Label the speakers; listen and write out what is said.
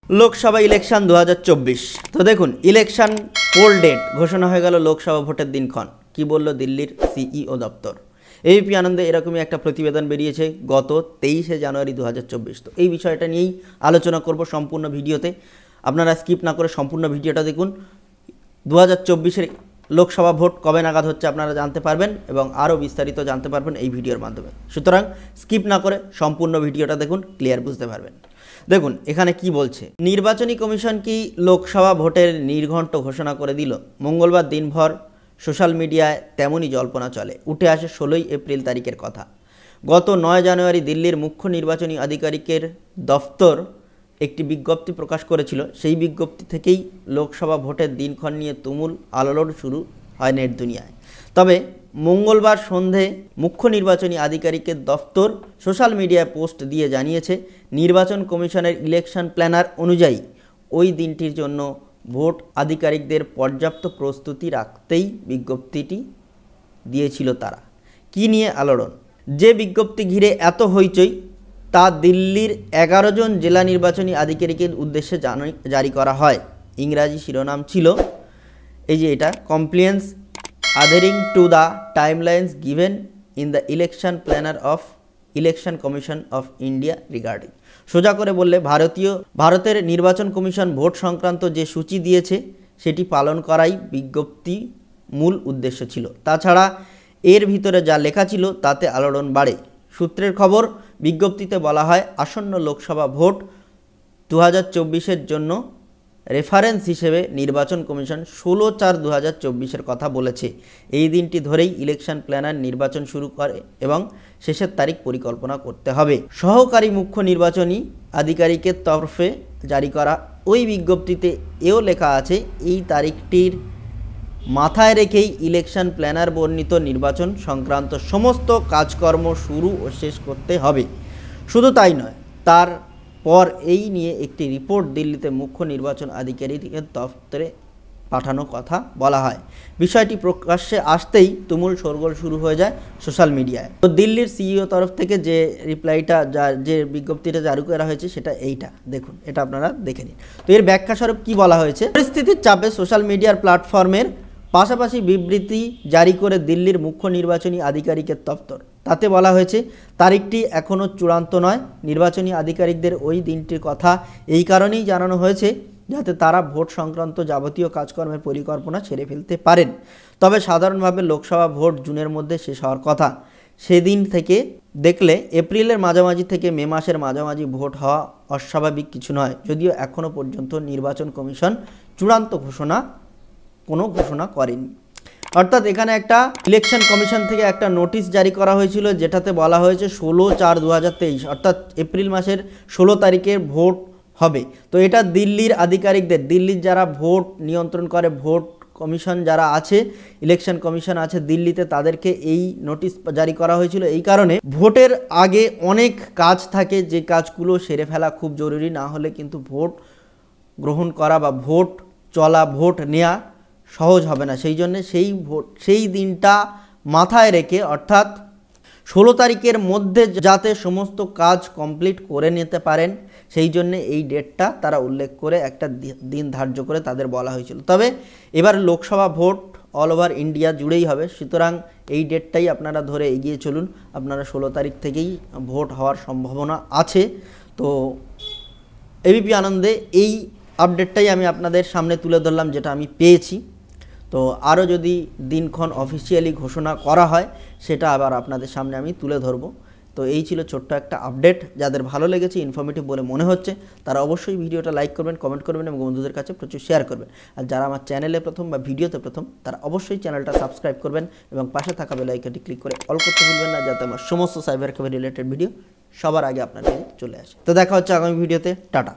Speaker 1: Lok Sabha election 2024। তো দেখুন, election pole date ঘোষণা হয়ে গেল লোকসভা ভোটের দিনক্ষণ। কি বলল দিল্লির সিইও দপ্তর? এবিপি আনন্দে এরকমই একটা প্রতিবেদন বেরিয়েছে গত 23শে জানুয়ারি 2024। তো এই বিষয়টা নিয়েই আলোচনা করব সম্পূর্ণ ভিডিওতে। আপনারা স্কিপ না করে সম্পূর্ণ ভিডিওটা দেখুন। 2024-এর লোকসভা ভোট কবে নাগাদ হচ্ছে আপনারা জানতে পারবেন এবং আরও বিস্তারিত জানতে পারবেন এই ভিডিওর মাধ্যমে। সুতরাং স্কিপ না করে সম্পূর্ণ ভিডিওটা দেখুন, ক্লিয়ার বুঝতে পারবেন। দেখুন এখানে কি বলছে। নির্বাচনী কমিশন কি লোকসভা ভোটের নির্ঘণ্ট ঘোষণা করে দিল? মঙ্গলবার দিনভর সোশ্যাল মিডিয়ায় তেমনই জল্পনা চলে। উঠে আসে 16 এপ্রিল তারিখের কথা। গত 9 জানুয়ারি দিল্লির মুখ্য নির্বাচনী আধিকারিকের দফতর একটি বিজ্ঞপ্তি প্রকাশ করেছিল। সেই বিজ্ঞপ্তি থেকেই লোকসভা ভোটের দিনক্ষণ নিয়ে তুমুল আলোড়ন শুরু হয় নেট দুনিয়ায়। তবে মঙ্গলবার সন্ধে মুখ্য নির্বাচনী আধিকারিকের দফতর সোশ্যাল মিডিয়ায় পোস্ট দিয়ে জানিয়েছে, নির্বাচন কমিশনের ইলেকশন প্ল্যানার অনুযায়ী ওই দিনটির জন্য ভোট আধিকারিকদের পর্যাপ্ত প্রস্তুতি রাখতেই বিজ্ঞপ্তিটি দিয়েছিল তারা। কি নিয়ে আলোড়ন? যে বিজ্ঞপ্তি ঘিরে এত হইচই তা দিল্লির 11 জন জেলা নির্বাচনী আধিকারিকের উদ্দেশ্যে জারি করা হয়। ইংরাজি শিরোনাম ছিল এই যে এটা, compliance adhering to the timelines given in the election planner of Election Commission of India regarding. সোজা করে বললে ভারতের নির্বাচন কমিশন ভোট সংক্রান্ত যে সূচি দিয়েছে সেটি পালন করাই বিজ্ঞপ্তি মূল উদ্দেশ্য ছিল। তাছাড়া এর ভিতরে যা লেখা ছিল তাতে আলোড়ন বাড়ে। সূত্রের খবর, বিজ্ঞপ্তিতে বলা হয় আসন্ন লোকসভা ভোট 2024-এর জন্য রেফারেন্স হিসেবে নির্বাচন কমিশন 16/4/2024-এর কথা বলেছে। এই দিনটি ধরেই ইলেকশন প্ল্যানার নির্বাচন শুরু করে এবং শেষের তারিখ পরিকল্পনা করতে হবে। সহকারী মুখ্য নির্বাচনী আধিকারিকের তরফে জারি করা ওই বিজ্ঞপ্তিতে এও লেখা আছে, এই তারিখটির মাথায় রেখেই ইলেকশন প্ল্যানার বর্ণিত নির্বাচন সংক্রান্ত সমস্ত কাজকর্ম শুরু ও শেষ করতে হবে। শুধু তাই নয়, তারপর এই নিয়ে একটি রিপোর্ট দিল্লিতে মুখ্য নির্বাচন আধিকারিকের দফতরে পাঠানোর কথা বলা হয়। বিষয়টি প্রকাশ্যে আসতেই তুমুল শোরগোল শুরু হয়ে যায় সোশ্যাল মিডিয়ায়। তো দিল্লির সিইও তরফ থেকে যে রিপ্লাইটা, যে বিজ্ঞপ্তিটা জারি করা হয়েছে সেটা এইটা দেখুন, এটা আপনারা দেখে নিন। তো এর ব্যাখ্যা স্বরূপ কী বলা হয়েছে? পরিস্থিতির চাপে সোশ্যাল মিডিয়ার প্ল্যাটফর্মের পাশাপাশি বিবৃতি জারি করে দিল্লির মুখ্য নির্বাচনী আধিকারিকের দপ্তর। তাতে বলা হয়েছে, তারিখটি এখনও চূড়ান্ত নয়। নির্বাচনী আধিকারিকদের ওই দিনটির কথা এই কারণেই জানানো হয়েছে যাতে তারা ভোট সংক্রান্ত যাবতীয় কাজকর্মের পরিকল্পনা সেরে ফেলতে পারেন। তবে সাধারণভাবে লোকসভা ভোট জুনের মধ্যে শেষ হওয়ার কথা। সেদিন থেকে দেখলে এপ্রিলের মাঝামাঝি থেকে মে মাসের মাঝামাঝি ভোট হওয়া অস্বাভাবিক কিছু নয়। যদিও এখনও পর্যন্ত নির্বাচন কমিশন চূড়ান্ত কোনো ঘোষণা করেনি। অর্থাৎ এখানে একটা ইলেকশন কমিশন থেকে একটা নোটিশ জারি করা হয়েছিল, যেটাতে বলা হয়েছে 16/4/2023 অর্থাৎ এপ্রিল মাসের 16 তারিখে ভোট হবে। তো এটা দিল্লির আধিকারিকদের, দিল্লির যারা ভোট নিয়ন্ত্রণ করে, ভোট কমিশন যারা আছে, ইলেকশন কমিশন আছে দিল্লিতে, তাদেরকে এই নোটিশ জারি করা হয়েছিল। এই কারণে ভোটের আগে অনেক কাজ থাকে, যে কাজগুলো সেরে ফেলা খুব জরুরি, না হলে কিন্তু ভোট গ্রহণ করা বা ভোট চলা, ভোট নেওয়া সহজ হবে না। সেই জন্যে সেই দিনটা মাথায় রেখে, অর্থাৎ 16 তারিখের মধ্যে যাতে সমস্ত কাজ কমপ্লিট করে নিতে পারেন, সেই জন্যে এই ডেটটা তারা উল্লেখ করে একটা দিন ধার্য করে তাদের বলা হয়েছিল। তবে এবার Lok Sabha vote all over India জুড়েই হবে, সুতরাং এই ডেটটাই আপনারা ধরে এগিয়ে চলুন। আপনারা 16 তারিখ থেকেই ভোট হওয়ার সম্ভাবনা আছে। তো এবিপি আনন্দে এই আপডেটটাই আমি আপনাদের সামনে তুলে ধরলাম, যেটা আমি পেয়েছি। তো আরও যদি দিনক্ষণ অফিসিয়ালি ঘোষণা করা হয় সেটা আবার আপনাদের সামনে আমি তুলে ধরব। তো এই ছিল ছোট্ট একটা আপডেট। যাদের ভালো লেগেছে, ইনফরমেটিভ বলে মনে হচ্ছে, তারা অবশ্যই ভিডিওটা লাইক করবেন, কমেন্ট করবেন এবং বন্ধুদের কাছে প্রচুর শেয়ার করবেন। আর যারা আমার চ্যানেলে প্রথম বা ভিডিওতে প্রথম, তারা অবশ্যই চ্যানেলটা সাবস্ক্রাইব করবেন এবং পাশে থাকা বেল আইকনটি ক্লিক করে অল করতে ভুলবেন না, যাতে আমার সমস্ত সাইবার ক্রাইম রিলেটেড ভিডিও সবার আগে আপনার কাছে চলে আসে। তো দেখা হচ্ছে আগামী ভিডিওতে। টাটা।